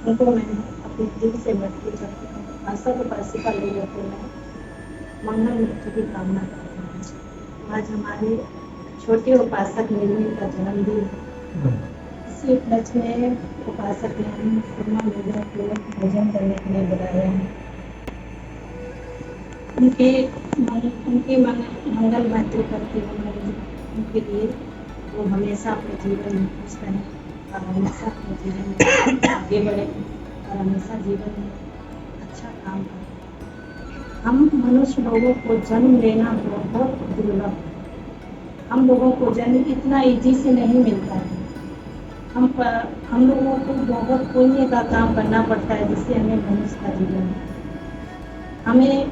उनको मैं अपने दिल से मजबूत करती हूँ। आशा को उपासिका लोगों को मैं मंगल मृत्यु की कामना करती हूँ। आज हमारे छोटे उपासक निर्मी का जन्मदिन है। इसी उपलक्ष्य में उपासक ने हम पूर्ण लोगों को भोजन करने के लिए बुलाया है। उनके मंगल मैत्री करते हुए उनके लिए वो हमेशा अपने जीवन में खुश रहें और हमेशा अपने जीवन में आगे बढ़े और हमेशा जीवन में अच्छा काम करें। हम मनुष्य लोगों को जन्म लेना बहुत दुर्लभ है। हम लोगों को जन्म इतना इजी से नहीं मिलता है। हम लोगों को बहुत पुण्य का काम करना पड़ता है जिससे हमें मनुष्य का जीवन मिले। हमें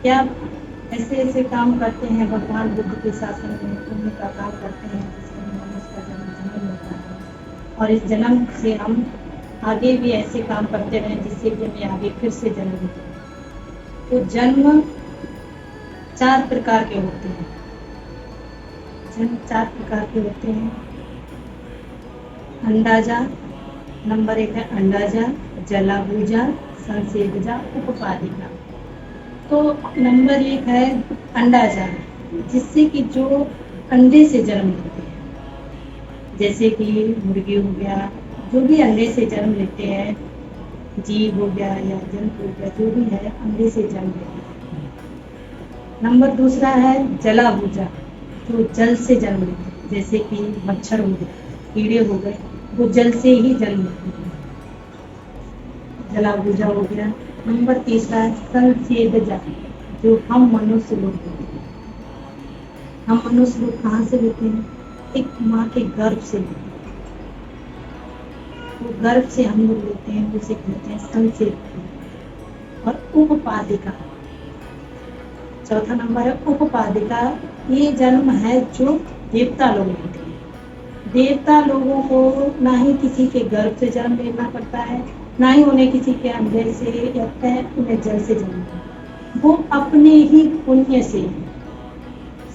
क्या ऐसे ऐसे काम करते हैं भगवान बुद्ध के शासन में पुण्य का काम करते हैं जिससे हमें मनुष्य का जन्म मिलता है और इस जन्म से हम आगे भी ऐसे काम करते रहें जिससे कि हमें आगे फिर से जन्म मिले। तो जन्म 4 प्रकार के होते हैं। जन्म 4 प्रकार के होते हैं। अंडाजा नंबर 1 है अंडाजा, जलाभूजा, संसेदजा, उपपादिका। तो नंबर 1 है अंडाजा, जिससे कि जो अंडे से जन्म लेते हैं, जैसे कि मुर्गी हो गया, जो भी अंडे से जन्म लेते हैं, जीव हो गया या जंतु हो गया, जो भी है अंडे से जन्म लेते हैं। नंबर 2 है जलाभूजा, जो जल से जन्म लेते हैं, जैसे कि मच्छर हो गया, कीड़े हो गए, वो जल से ही जन्म लेते हैं, जलाभूजा हो गया। नंबर 3 है संसेदजा, जो हम मनुष्य लोग होते हैं। हम मनुष्य लोग कहाँ से लेते हैं? एक माँ के गर्भ से लेते हैं। वो गर्भ से हम लोग लेते हैं, उसे कहते हैं संसेद। और उपपादिका, चौथा नंबर है उपपादिका। ये जन्म है जो देवता लोग लेते हैं। देवता लोगों को ना ही किसी के गर्भ से जन्म लेना पड़ता है, ना ही उन्हें किसी के अंडे से या उन्हें जल से जन्म लेना। वो अपने ही पुण्य से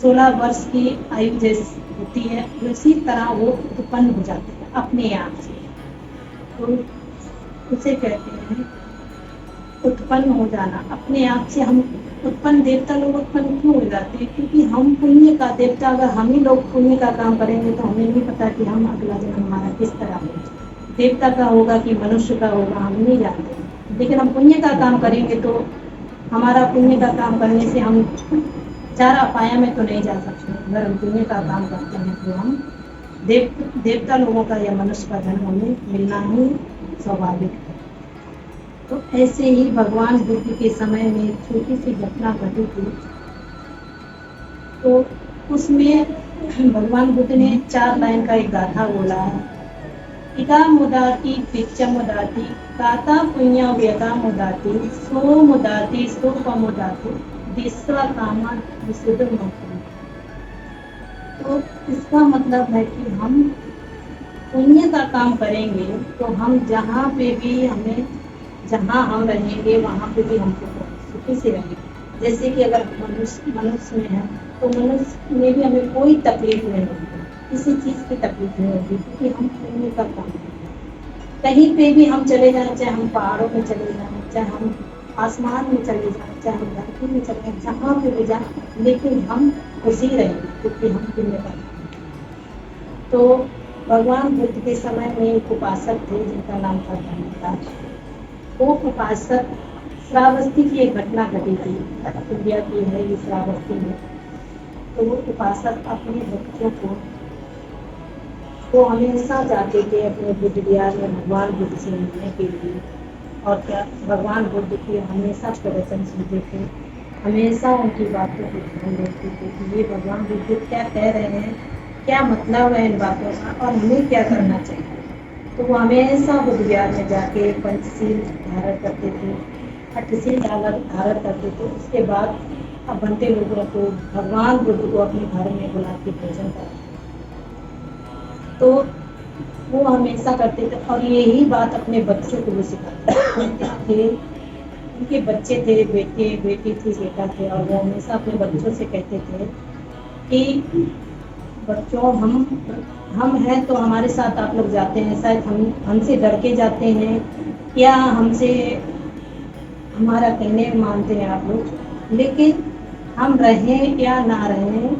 16 वर्ष की आयु जैसी होती है उसी तरह वो उत्पन्न हो जाते हैं अपने आप से। तो उसे कहते हैं उत्पन्न हो जाना अपने आप से। हम उत्पन्न, देवता लोग उत्पन्न क्यों हो जाते हैं? क्योंकि हम पुण्य का देवता, अगर हम ही लोग पुण्य का काम करेंगे तो हमें नहीं पता कि हम अगला जन्म हमारा किस तरह होगा, देवता का होगा कि मनुष्य का होगा, हम नहीं जानते। लेकिन हम पुण्य का काम करेंगे तो हमारा पुण्य का काम करने से हम 4 अपाया में तो नहीं जा सकते। अगर हम पुण्य का काम करते हैं तो हम देवता लोगों का या मनुष्य का जन्म हमें मिलना ही स्वाभाविक है। तो ऐसे ही भगवान बुद्ध के समय में एक छोटी सी घटना घटी थी। तो उसमें भगवान बुद्ध ने 4 लाइन का एक गाथा बोला है। इका मुदाती पिच्चा मुदाती काता पुण्य व्यता मुदाती सो मुदाती सो पमुदाती दिस्वा कामा विशुद्ध मुक्ति। तो इसका मतलब है कि हम पुण्य का काम करेंगे तो हम जहाँ पे भी हमें, जहाँ हम रहेंगे वहाँ पे भी हमको सुखी से रहेंगे। जैसे कि अगर मनुष्य में है तो मनुष्य में भी हमें कोई तकलीफ नहीं होगी, किसी चीज़ की तकलीफ नहीं होगी, क्योंकि हम पुण्य का काम करेंगे। कहीं पे भी हम चले जाएं, चाहे हम पहाड़ों में चले जाएं, चाहे हम आसमान में चले जाएं, चाहे हम धरती में चले जाएं, जहाँ पे भी जाएं, लेकिन हम खुशी रहेंगे क्योंकि हम पुण्य का काम करेंगे। तो भगवान बुद्ध के समय में एक उपासक थे जिनका नाम था धर्मराज। वो उपासक, श्रावस्ती की एक घटना घटी थी, इंडिया की है ये श्रावस्ती में। तो वो उपासक अपने बच्चों को वो हमेशा जाते थे अपने बुद्ध विहार में भगवान बुद्ध से मिलने के लिए। और क्या, भगवान बुद्ध की हमेशा प्रवचन सुनते थे, हमेशा उनकी बातों को ध्यान देते थे कि ये भगवान बुद्ध क्या कह रहे हैं, क्या मतलब है इन बातों का और हमें क्या करना चाहिए। तो वो हमेशा बुद्ध विहार में जाके पंचशील धारण करते थे, 8 शील धारण करते थे। उसके बाद अब बनते लोगों को भगवान बुद्ध को अपने घर में बुला के भोजन कराते तो वो हमेशा करते थे। और यही बात अपने बच्चों को भी सिखाते थे। उनके बच्चे थे, बेटे बेटी थी, बेटा थे, और वो हमेशा अपने बच्चों से कहते थे कि बच्चों हम हैं तो हमारे साथ आप लोग जाते हैं, शायद हम हमसे डर के जाते हैं या हमसे हमारा कहने में मानते हैं आप लोग, लेकिन हम रहें या ना रहें,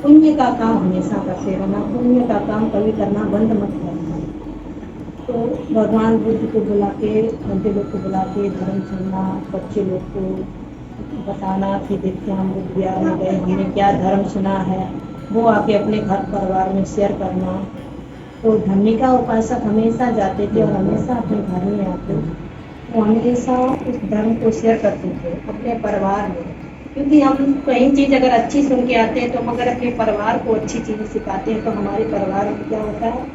पुण्य का काम हमेशा करते रहना, पुण्य का काम कभी करना बंद मत करना। तो भगवान बुद्ध को बुला के, बंदे लोग को बुला के धर्म सुनना, बच्चे लोग को बताना कि देखते हम लोग बिहार में गए, हमने क्या धर्म सुना है, वो आके अपने घर परिवार में शेयर करना। तो धर्मिका उपासक हमेशा जाते थे और हमेशा अपने घर में आते, वो हमेशा उस धर्म को शेयर करते थे अपने परिवार में। क्योंकि हम कहीं चीज़ अगर अच्छी सुन के आते हैं तो हम अगर अपने परिवार को अच्छी चीज़ें सिखाते हैं तो हमारे परिवार में क्या होता है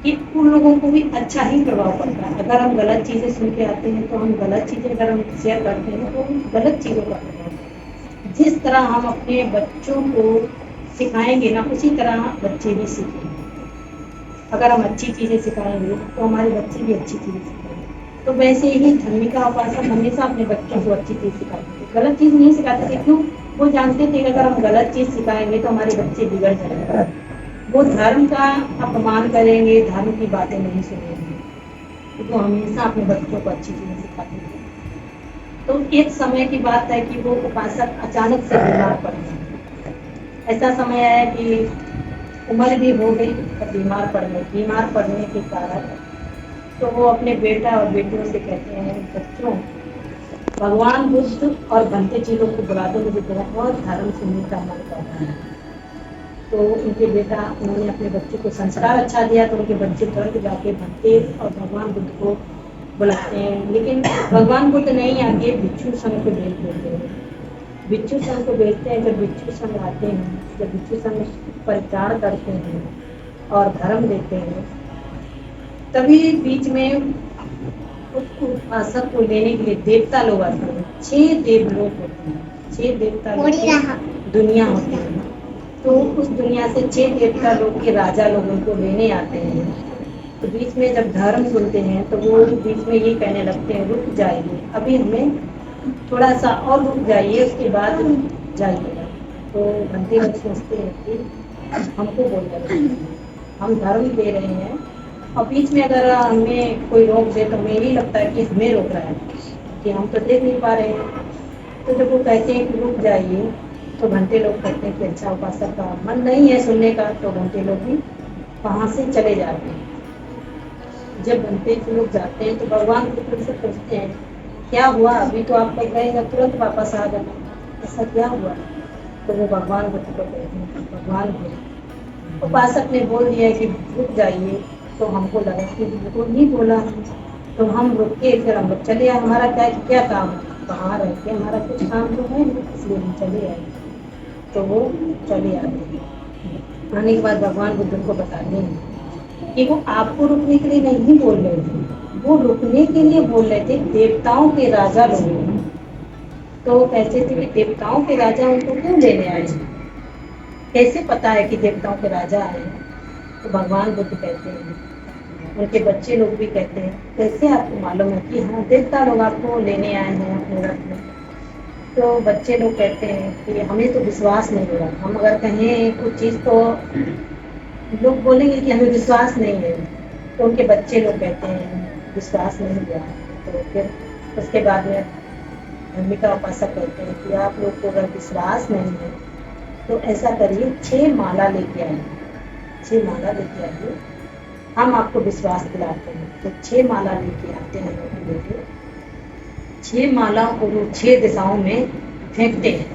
कि उन लोगों को भी अच्छा ही प्रभाव पड़ता है। अगर हम गलत चीज़ें सुन के आते हैं तो हम गलत चीज़ें अगर हम शेयर करते हैं तो उन गलत चीज़ों का प्रभाव, जिस तरह हम अपने बच्चों को सिखाएंगे ना, उसी तरह बच्चे भी सीखेंगे। अगर हम अच्छी चीज़ें सिखाएंगे तो हमारे बच्चे भी अच्छी चीज़ें सीखेंगे। तो वैसे ही धर्मिका उपासक हमेशा अपने बच्चों को अच्छी चीज़ सिखाते थे, गलत चीज़ नहीं सिखाते थे। क्यों? वो जानते थे कि अगर हम गलत चीज़ सिखाएंगे तो हमारे बच्चे बिगड़ जाएंगे, वो धर्म का अपमान करेंगे, धर्म की बातें नहीं सुनेंगे। तो हमेशा अपने बच्चों को अच्छी चीज़ें सिखाते थे। तो एक समय की बात है कि वो उपासक अचानक से बीमार पड़ गए। ऐसा समय आया कि उम्र भी हो गई और बीमार पड़ने के कारण तो वो अपने बेटा और बेटियों से कहते हैं, बच्चों भगवान बुद्ध और भंते जी लोग को बुला दो, मुझे बहुत धर्म सुनने का मन कर रहा है। तो उनके बेटा, उन्होंने अपने बच्चे को संस्कार अच्छा दिया तो उनके बच्चे तुरंत जाके भंते और भगवान बुद्ध को बुलाते हैं। लेकिन भगवान बुद्ध नहीं आके भिक्षु संघ को भेज देते हैं। भिक्षु संघ को भेजते हैं। जब भिक्षु संघ आते हैं, जब भिक्षु संघ परित्राण करते हैं और धर्म देते हैं, तभी बीच में उस उपासक को लेने के लिए देवता लोग आते हैं। 6 देवलोक होते हैं, 6 देवता लोग दुनिया होती है। तो उस दुनिया से 6 देवता लोग के राजा लोग उनको लेने आते हैं। तो बीच में जब धर्म सुनते हैं तो वो बीच में ये कहने लगते हैं, रुक जाइए, अभी हमें थोड़ा सा और रुक जाइए, उसके बाद जाइएगा। तो भंते लोग सोचते हैं कि हमको बोलना चाहिए, हम धर्म दे रहे हैं और बीच में अगर हमें कोई रोक दे तो हमें यही लगता है कि हमें रोक रहा है, कि हम तो देख नहीं पा रहे हैं। तो जब वो कहते हैं कि रुक जाइए तो घंटे लोग कहते हैं कि अच्छा उपासक का मन नहीं है सुनने का, तो घंटे लोग भी वहाँ से चले जाते हैं। जब घंटे लोग जाते हैं तो भगवान बुद्ध से पूछते हैं, क्या हुआ, अभी तो आप लोग गए तुरंत वापस आ गए, ऐसा क्या हुआ? तो वो भगवान बुद्ध को कहते हैं, भगवान बुद्ध, उपासक ने बोल दिया कि रुक जाइए, तो हमको लगा कि वो नहीं बोला, तो हम रुक के फिर हम लोग चले आए। हमारा क्या काम है, बाहर रह के हमारा कुछ काम तो है नहीं, इसलिए हम चले आए। तो वो चले आते हैं। आने के बाद भगवान बुद्ध को बताते हैं कि वो आपको रुकने के लिए नहीं बोल रहे थे, वो रुकने के लिए बोल रहे थे देवताओं के राजा लोग। तो कहते थे कि देवताओं के राजा उनको क्यों लेने आए, कैसे पता है कि देवताओं के राजा आए? तो भगवान बुद्ध कहते हैं, उनके बच्चे लोग भी कहते हैं, कैसे आपको मालूम है कि हाँ देवता लोग आपको लेने आए हैं अपने रथ में? तो बच्चे लोग कहते हैं कि हमें तो विश्वास नहीं हो रहा, हम अगर कहें कुछ चीज़ तो लोग बोलेंगे कि हमें विश्वास नहीं है। तो उनके बच्चे लोग कहते हैं विश्वास नहीं हुआ। तो फिर उसके बाद में धर्मिका उपासक कहते हैं कि आप लोग को अगर विश्वास नहीं है तो ऐसा करिए, 6 माला लेके आइए, 6 माला लेके आइए, हम आपको विश्वास दिलाते हैं। तो 6 माला लेके आते हैं, लेके 6 माला को वो 6 दिशाओं में फेंकते हैं।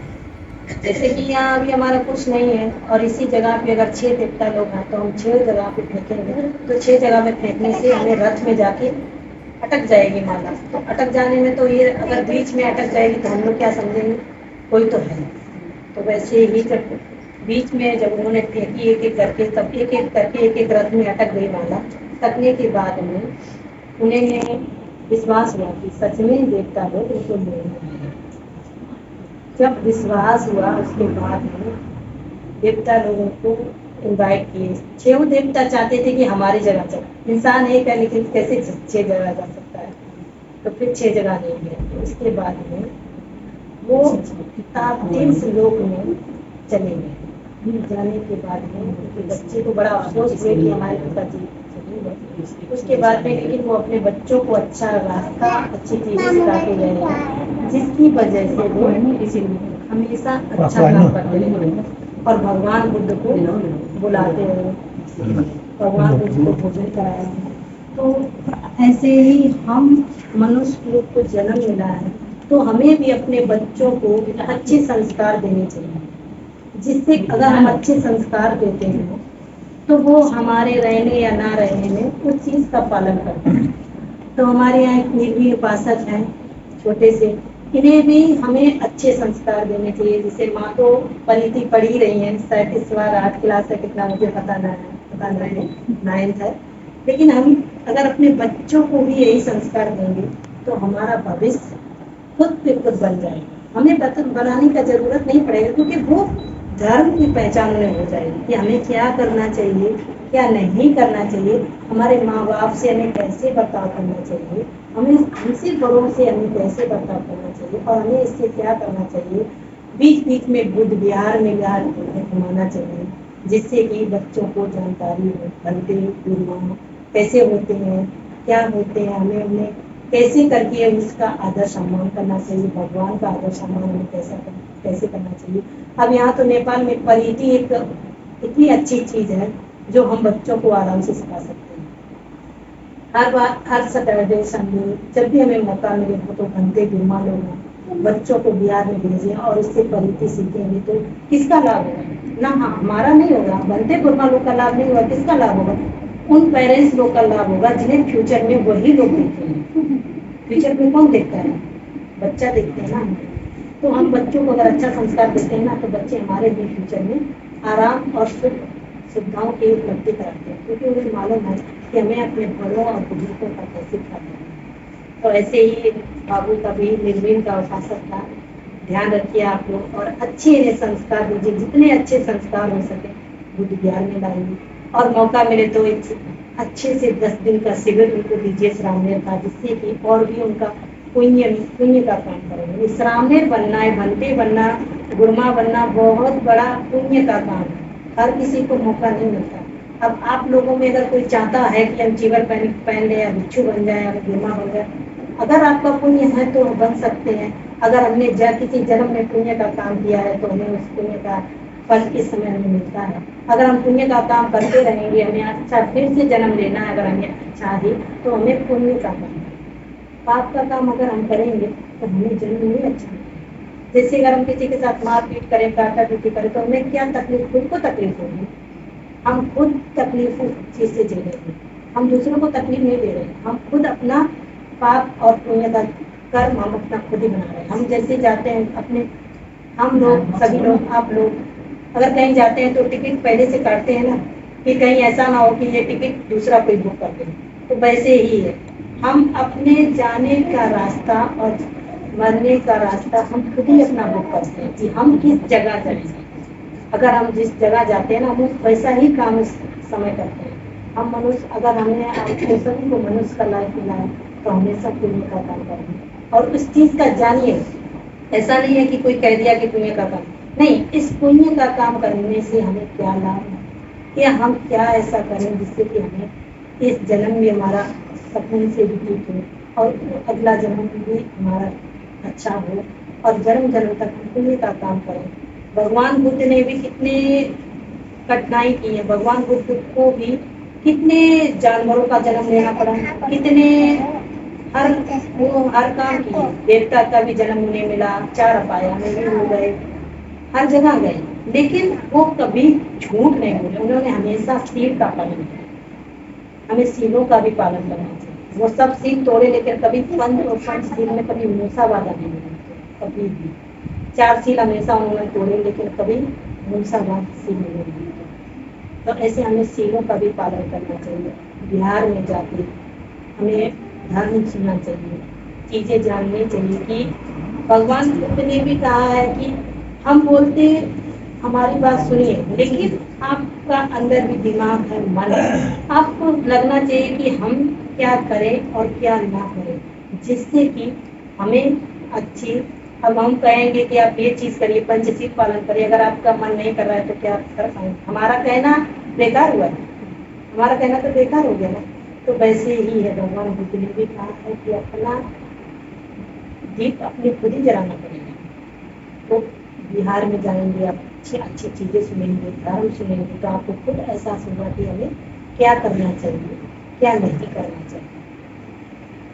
जैसे कि यहाँ अभी हमारा कुछ नहीं है और इसी जगह पे अगर 6 देवता लोग हैं तो हम 6 जगह पे फेंकेंगे, तो 6 जगह में फेंकने से हमें रथ में जाके अटक जाएगी माला। तो अटक जाने में तो ये अगर बीच में अटक जाएगी तो हम लोग क्या समझेंगे, कोई तो है। तो वैसे ही जब बीच में जब उन्होंने फेंकी एक एक करके, तब एक एक करके एक एक रथ में अटक गई माला। अटकने के बाद में उन्हें विश्वास हुआ कि सच में देवता लोग उनको लेने आए। जब विश्वास हुआ उसके बाद में देवता लोगों को इनवाइट किए। 6 देवता चाहते थे कि हमारी जगह चले, इंसान एक है लेकिन कैसे 6 जगह जा सकता है, तो फिर 6 जगह नहीं गए। उसके बाद में वो 3 लोक में चले गए। जाने के बाद में उनके बच्चे को बड़ा अफसोस हुए कि हमारे पिताजी चले उसके बाद में लेकिन वो अपने बच्चों को अच्छा रास्ता, अच्छी चीजें सिखाते गए हैं, जिसकी वजह से वो हमेशा अच्छा काम करते रहे और भगवान बुद्ध को बुलाते रहे, भगवान बुद्ध को भोजन कराया। तो ऐसे ही हम मनुष्य लोग को जन्म मिला है, तो हमें भी अपने बच्चों को अच्छे संस्कार देने चाहिए, जिससे अगर हम अच्छे संस्कार देते हैं तो वो हमारे रहने या ना रहने में उस चीज का पालन करते हैं। तो हमारे यहाँ एक निर्भीक उपासक हैं छोटे से, इन्हें भी हमें अच्छे संस्कार देने चाहिए। जैसे माँ तो परिधि पढ़ ही रही है, शायद इस बार 8 क्लास है, कितना मुझे पता नहीं है, 9th है, लेकिन हम अगर अपने बच्चों को भी यही संस्कार देंगे तो हमारा भविष्य खुद पे खुद बन जाएगा। हमें बनाने का जरूरत नहीं पड़ेगा, क्योंकि वो धर्म की पहचान में हो जाएगी कि हमें क्या करना चाहिए, क्या नहीं करना चाहिए, हमारे माँ बाप से हमें कैसे बर्ताव करना चाहिए, हमें हमसे बड़ों से हमें कैसे बर्ताव करना चाहिए और हमें इससे क्या करना चाहिए। बीच बीच में बुद्ध विहार में घुमाना चाहिए, जिससे कि बच्चों को जानकारी हो, बनते गुरु कैसे होते हैं, क्या होते हैं, हमें उन्हें कैसे करके उसका आदर सम्मान करना चाहिए, भगवान का आदर सम्मान हमें कैसे करना चाहिए। अब यहाँ तो नेपाल में परिधि एक इतनी अच्छी चीज है जो हम बच्चों को आराम से सिखा सकते हैं। हर बार, हर सैटरडे संडे जब भी हमें मौका मिले तो घंटे गुरमा लोग बच्चों को बिहार में भेजें और उससे परिधि सीखेंगे तो किसका लाभ होगा? ना हमारा नहीं होगा, बनते गुरमा लोग का लाभ नहीं होगा, किसका लाभ होगा? उन पेरेंट्स लोग का लाभ होगा जिन्हें फ्यूचर में वही लोग देखेंगे। फ्यूचर में कौन देखता है? बच्चा देखते हैं ना। तो हम बच्चों को अगर अच्छा संस्कार देते हैं ना, तो बच्चे हमारे भी फ्यूचर में आराम और सुविधाओं की उपलब्धि कराते हैं, क्योंकि उन्हें मालूम है कि हमें अपने बड़ों और बुजुर्गों का कैसे ख्याल रखना है। तो ऐसे ही बाबू का भी निर्वीण का उपासक का ध्यान रखिए आप लोग और अच्छे संस्कार दीजिए, जितने अच्छे संस्कार हो सके बुद्ध ज्ञान में लाइए। और मौका मिले तो एक अच्छे से 10 दिन का शिविर उनको दीजिए श्रावणेर का, जिससे कि और भी उनका पुण्य का काम करेंगे। श्रावणेर बनना है, बनते बनना, गुरमा बनना बहुत बड़ा पुण्य का काम है, हर किसी को मौका नहीं मिलता। अब आप लोगों में अगर कोई चाहता है कि हम चीवर पहन ले या भिक्षु बन जाए या गुरमा बन जाए, अगर आपका पुण्य है तो बन सकते हैं। अगर हमने किसी जन्म में पुण्य का काम किया है तो हमें उस पुण्य का फल इस समय हमें मिलता है। अगर हम पुण्य का काम करते रहेंगे, हमें अच्छा फिर से जन्म लेना है, अगर हमें अच्छा है तो हमें पुण्य का काम, पाप का काम अगर हम करेंगे तो हमें जन्म नहीं अच्छा। जैसे अगर हम किसी के साथ मारपीट करें, काटा पीटी करें, तो हमें क्या तकलीफ, खुद को तकलीफ होगी, हम खुद तकलीफ चीज से झेलेंगे, हम दूसरों को तकलीफ नहीं दे रहे, हम खुद अपना पाप और पुण्य का कर्म हम अपना खुद ही बना रहे हैं। हम जैसे जाते हैं अपने, हम लोग सभी लोग, आप लोग अगर कहीं जाते हैं तो टिकट पहले से काटते हैं ना, कि कहीं ऐसा ना हो कि ये टिकट दूसरा कोई बुक कर दे। तो वैसे ही है, हम अपने जाने का रास्ता और मरने का रास्ता हम खुद ही अपना बुक करते हैं कि हम किस जगह जाएंगे। अगर हम जिस जगह जाते हैं ना, हम वैसा ही काम इस समय करते हैं। हम मनुष्य, अगर हमने सभी को मनुष्य का लाइफ मिला है तो हमेशा पुण्य का काम करेंगे और उस चीज का जानिए। ऐसा नहीं है कि कोई कह दिया कि पुण्य का काम नहीं, इस पुण्य का काम करने से हमें क्या लाभ है, या हम क्या ऐसा करें जिससे कि हमें इस जन्म में हमारा सपने से भी ठीक हो और अगला जन्म भी हमारा अच्छा हो और जन्म जन्म तक पुण्य का काम करें। भगवान बुद्ध ने भी कितने कठिनाई की है, भगवान बुद्ध को भी कितने जानवरों का जन्म लेना पड़ा, कितने हर काम किए, देवता का भी जन्म उन्हें मिला, 4 अपाया में भी हो गए, हर जगह गए, लेकिन वो कभी झूठ नहीं बोले, उन्होंने हमेशा सील का पालन किया। हमें सीलों का भी पालन करना चाहिए। वो सब सील तोड़े, लेकिन कभी पंच और पंच सील में कभी मूसावादा नहीं मिला, कभी भी 4 सील हमेशा उन्होंने तोड़े, लेकिन कभी मूसावाद सील नहीं मिली। तो ऐसे हमें सीलों का भी पालन करना चाहिए। बिहार में जाके हमें धर्म सुनना चाहिए, चीजें जाननी चाहिए कि भगवान बुद्ध ने भी कहा है कि हम बोलते हमारी बात सुनिए, लेकिन आपका अंदर भी दिमाग है, मन है, आपको लगना चाहिए कि हम क्या करें और क्या ना करें, जिससे कि हमें अच्छी, अब हम कहेंगे कि आप ये चीज करिए, पंचशील पालन करिए, अगर आपका मन नहीं कर रहा है तो क्या कर पाएंगे? हमारा कहना बेकार हुआ है, हमारा कहना तो बेकार हो गया ना। तो वैसे ही है, भगवान बुद्ध ने भी कहा है कि अपना दीप अपनी खुद ही जलाना पड़ेगा। तो बिहार में जाएंगे, आप अच्छी अच्छी चीज़ें सुनेंगे, धर्म सुनेंगे, तो आपको खुद एहसास होगा कि हमें क्या करना चाहिए, क्या नहीं करना चाहिए।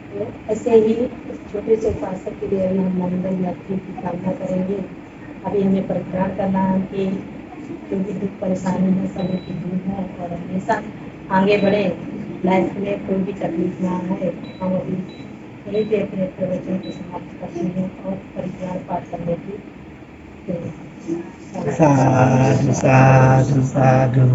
तो ऐसे ही इस छोटे से उपासक के लिए अभी हम मंगल यात्री की कामना करेंगे। अभी हमें परित्राण करना है कि जो भी दुख परेशानी है सभी की दूर है और हमेशा आगे बढ़े, लाइफ में कोई भी तकलीफ ना आए। हम अभी यही पे अपने प्रवचन को समाप्त करते हैं और परित्राण पाठ करने की साधु साधु साधु।